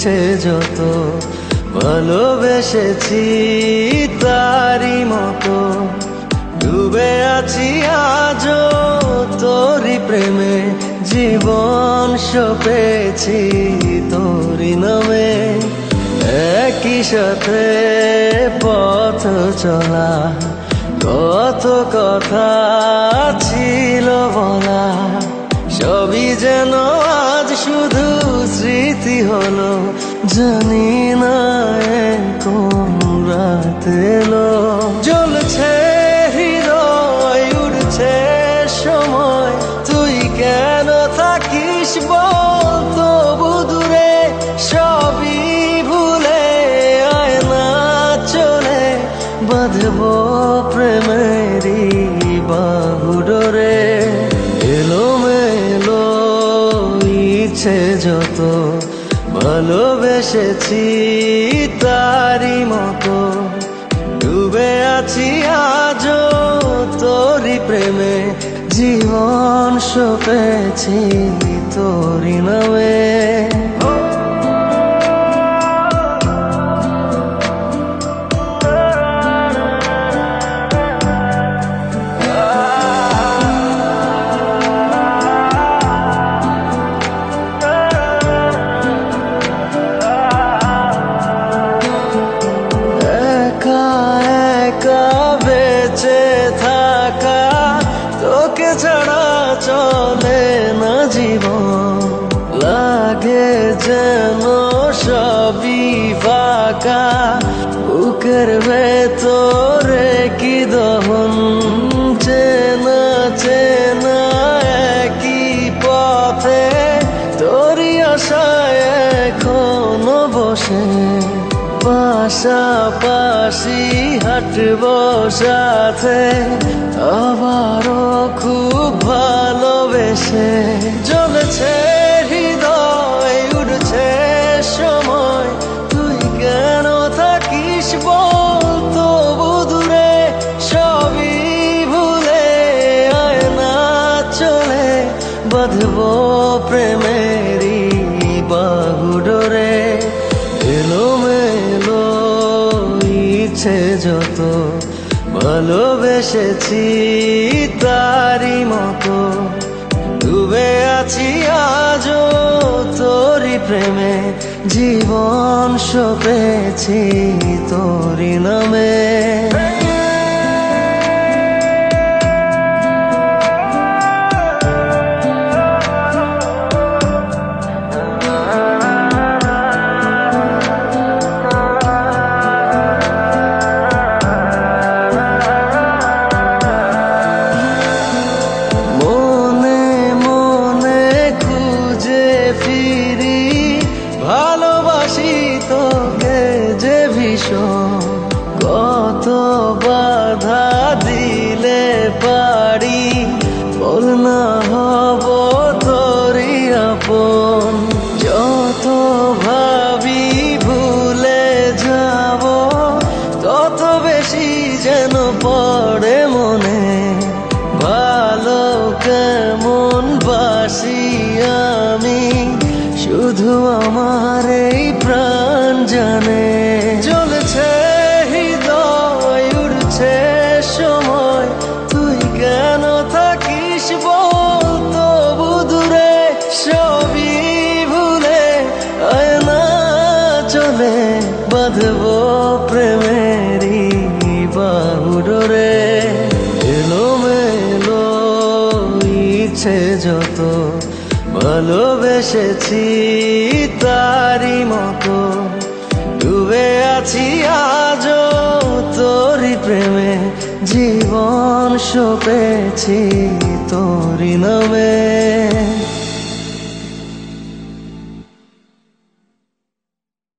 ইচ্ছে যত ভালোবেসেছি তারি মতো ডুবে আছি আজও তোরি প্রেমে জীবন সপেছি তোরি নামে একই সাথে পথ চলা কত কথা ছিল বলা সবই যেন আজ শুধু স্মৃতি হলো জানি না কোন রাত এলো জ্বলছে হৃদয় উড়ছে সময় তুই কেন থাকিস বল তবু দূরে সবই ভুলে আয় না চলে বাঁধবো প্রেমেরই বাহুডোরে এলোমেলো ইচ্ছে যত ভালোবেসেছি তারি মতো ডুবে আছি আজও তোরি প্রেমে জীবন সপেছি তোরি নামে বেঁচে থাকা তোকে ছাড়া চলে না জীবন লাগে যেন সবই ফাঁকা বুকের ভেতরে কি দহন চেনা চেনা একই পথে তোরই আশায় এখনো বসে পাশাপাশি হাঁটবো সাথে আবারও খুব ভালোবেসে জ্বলছে হৃদয় উড়ছে সময় তুই কেন থাকিস বল তবু দূরে সবই ভুলে আয় না চলে বাঁধবো প্রেমেরই বাহুডোরে এলোমেলো ইচ্ছে যত ভালোবেসেছি তারি মতো ডুবে আছি আজও তোরি প্রেমে জীবন সপেছি তোরি নামে ভালোবাসি তোকে যে ভীষণ কত বাধা দিলে পারি বল না হব তোরই আপন যত ভাবি ভুলে যাব তত বেশি যেন পড়ে মনে ভালো কেমন বাসি আমি শুধু আমার এই প্রাণ জানে জ্বলছে হৃদয় উড়ছে সময় তুই কেন থাকিস বল তবু দূরে সবই ভুলে আয় না চলে বাঁধবো প্রেমেরই বাহুডোরে এলোমেলো ইচ্ছে যত ভালোবেসেছি তারি মতো ডুবে আছি আজও তোরি প্রেমে জীবন সপেছি তোরি নামে।